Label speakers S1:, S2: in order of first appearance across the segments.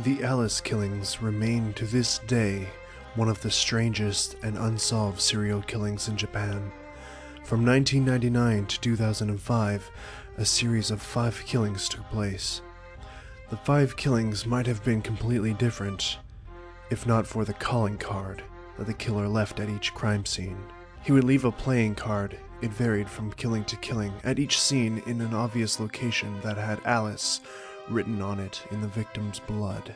S1: The Alice killings remain to this day one of the strangest and unsolved serial killings in Japan. From 1999 to 2005, a series of 5 killings took place. The 5 killings might have been completely different, if not for the calling card that the killer left at each crime scene. He would leave a playing card. It varied from killing to killing, at each scene in an obvious location that had Alice written on it in the victim's blood.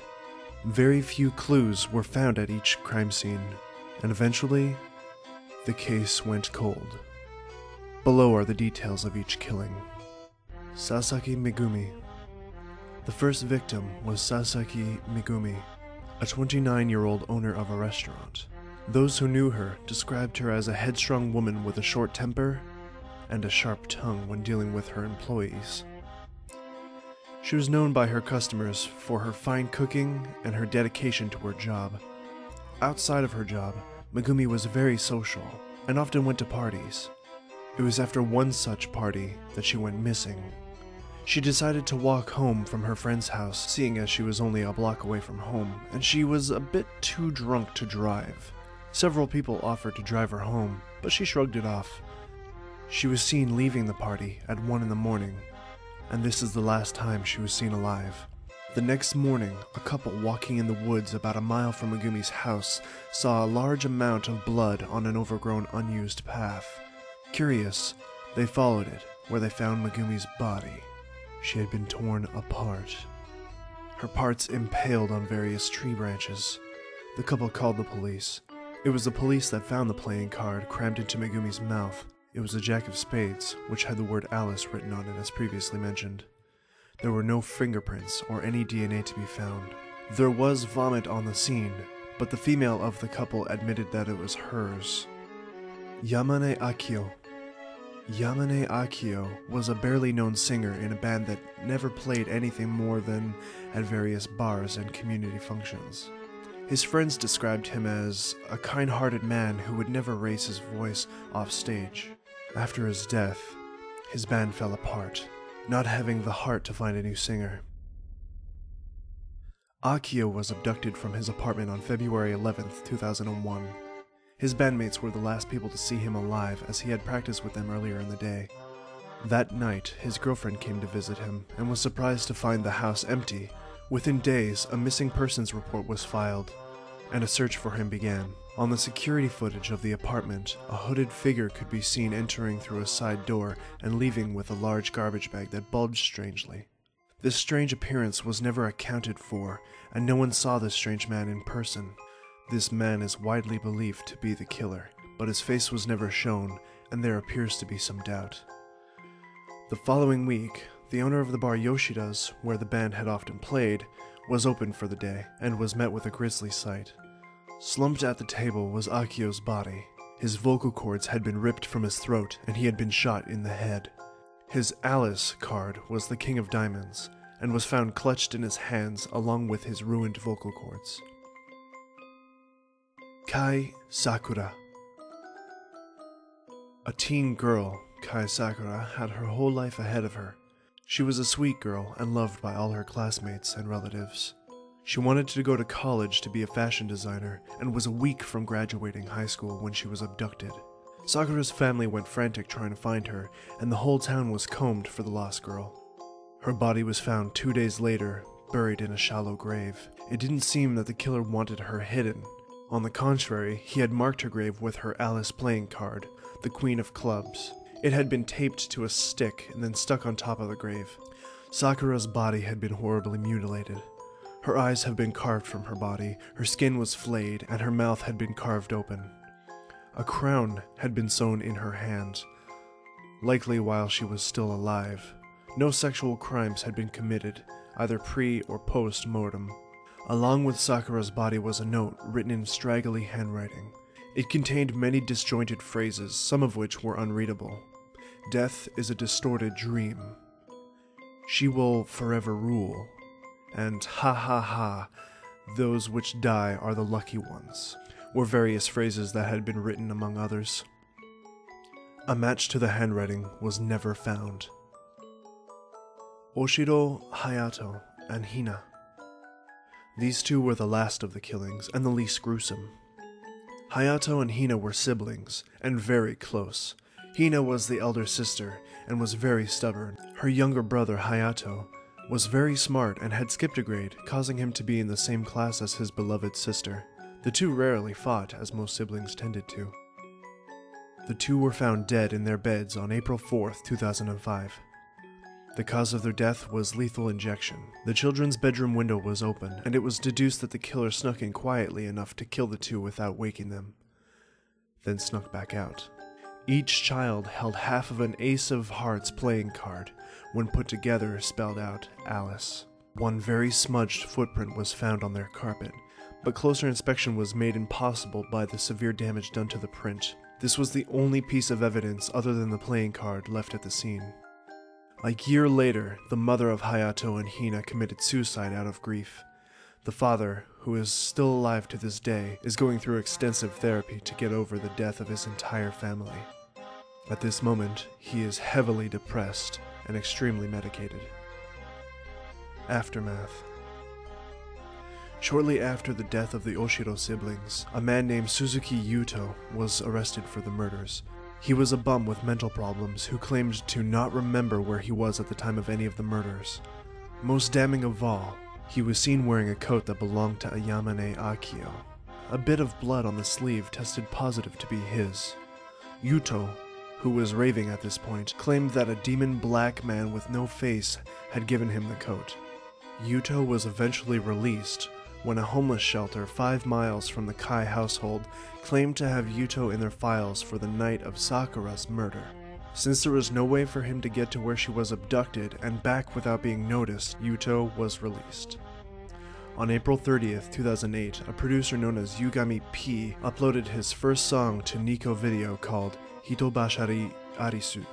S1: Very few clues were found at each crime scene, and eventually, the case went cold. Below are the details of each killing. Satsuki Megumi. The first victim was Satsuki Megumi, a 29-year-old owner of a restaurant. Those who knew her described her as a headstrong woman with a short temper and a sharp tongue when dealing with her employees. She was known by her customers for her fine cooking and her dedication to her job. Outside of her job, Megumi was very social and often went to parties. It was after one such party that she went missing. She decided to walk home from her friend's house, seeing as she was only a block away from home, and she was a bit too drunk to drive. Several people offered to drive her home, but she shrugged it off. She was seen leaving the party at 1 in the morning, and this is the last time she was seen alive. The next morning, a couple walking in the woods about a mile from Megumi's house saw a large amount of blood on an overgrown, unused path. Curious, they followed it, where they found Megumi's body. She had been torn apart, her parts impaled on various tree branches. The couple called the police. It was the police that found the playing card crammed into Megumi's mouth. It was a jack of spades, which had the word Alice written on it as previously mentioned. There were no fingerprints or any DNA to be found. There was vomit on the scene, but the female of the couple admitted that it was hers. Yamane Akio. Yamane Akio was a barely known singer in a band that never played anything more than at various bars and community functions. His friends described him as a kind-hearted man who would never raise his voice off stage. After his death, his band fell apart, not having the heart to find a new singer. Akio was abducted from his apartment on February 11th, 2001. His bandmates were the last people to see him alive, as he had practiced with them earlier in the day. That night, his girlfriend came to visit him and was surprised to find the house empty. Within days, a missing persons report was filed, and a search for him began. On the security footage of the apartment, a hooded figure could be seen entering through a side door and leaving with a large garbage bag that bulged strangely. This strange appearance was never accounted for, and no one saw this strange man in person. This man is widely believed to be the killer, but his face was never shown, and there appears to be some doubt. The following week, the owner of the bar Yoshida's, where the band had often played, was open for the day, and was met with a grisly sight. Slumped at the table was Akio's body. His vocal cords had been ripped from his throat, and he had been shot in the head. His Alice card was the King of Diamonds, and was found clutched in his hands along with his ruined vocal cords. Kai Sakura. A teen girl, Kai Sakura had her whole life ahead of her. She was a sweet girl and loved by all her classmates and relatives. She wanted to go to college to be a fashion designer and was a week from graduating high school when she was abducted. Sakura's family went frantic trying to find her, and the whole town was combed for the lost girl. Her body was found 2 days later, buried in a shallow grave. It didn't seem that the killer wanted her hidden. On the contrary, he had marked her grave with her Alice playing card, the Queen of Clubs. It had been taped to a stick and then stuck on top of the grave. Sakura's body had been horribly mutilated. Her eyes had been carved from her body, her skin was flayed, and her mouth had been carved open. A crown had been sewn in her hand, likely while she was still alive. No sexual crimes had been committed, either pre- or post-mortem. Along with Sakura's body was a note written in straggly handwriting. It contained many disjointed phrases, some of which were unreadable. Death is a distorted dream. She will forever rule. And ha ha ha, those which die are the lucky ones, were various phrases that had been written among others. A match to the handwriting was never found. Oshiro, Hayato, and Hina. These two were the last of the killings, and the least gruesome. Hayato and Hina were siblings, and very close. Hina was the elder sister, and was very stubborn. Her younger brother, Hayato, was very smart and had skipped a grade, causing him to be in the same class as his beloved sister. The two rarely fought, as most siblings tended to. The two were found dead in their beds on April 4th, 2005. The cause of their death was lethal injection. The children's bedroom window was open, and it was deduced that the killer snuck in quietly enough to kill the two without waking them, then snuck back out. Each child held half of an Ace of Hearts playing card, when put together spelled out Alice. One very smudged footprint was found on their carpet, but closer inspection was made impossible by the severe damage done to the print. This was the only piece of evidence other than the playing card left at the scene. A year later, the mother of Hayato and Hina committed suicide out of grief. The father, who is still alive to this day, is going through extensive therapy to get over the death of his entire family. At this moment, he is heavily depressed and extremely medicated. Aftermath. Shortly after the death of the Oshiro siblings, a man named Suzuki Yuto was arrested for the murders. He was a bum with mental problems who claimed to not remember where he was at the time of any of the murders. Most damning of all, he was seen wearing a coat that belonged to Ayamane Akio. A bit of blood on the sleeve tested positive to be his. Yuto, who was raving at this point, claimed that a demon black man with no face had given him the coat. Yuto was eventually released when a homeless shelter 5 miles from the Kai household claimed to have Yuto in their files for the night of Sakura's murder. Since there was no way for him to get to where she was abducted and back without being noticed, Yuto was released. On April 30th, 2008, a producer known as Yugami P uploaded his first song to Nico video called Hitobashari Arisu,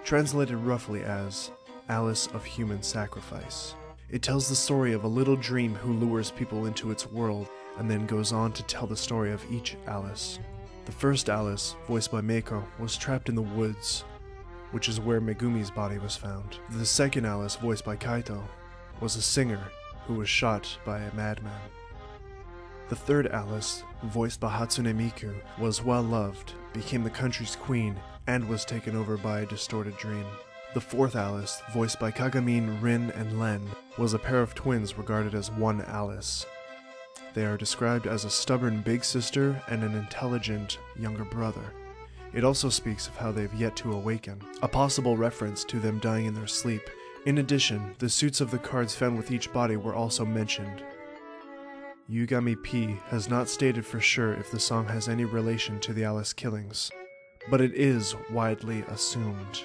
S1: translated roughly as Alice of Human Sacrifice. It tells the story of a little dream who lures people into its world and then goes on to tell the story of each Alice. The first Alice, voiced by Meiko, was trapped in the woods, which is where Megumi's body was found. The second Alice, voiced by Kaito, was a singer who was shot by a madman. The third Alice, voiced by Hatsune Miku, was well loved, became the country's queen, and was taken over by a distorted dream. The fourth Alice, voiced by Kagamin, Rin, and Len, was a pair of twins regarded as one Alice. They are described as a stubborn big sister and an intelligent younger brother. It also speaks of how they've yet to awaken, a possible reference to them dying in their sleep. In addition, the suits of the cards found with each body were also mentioned. Yugami P has not stated for sure if the song has any relation to the Alice killings, but it is widely assumed.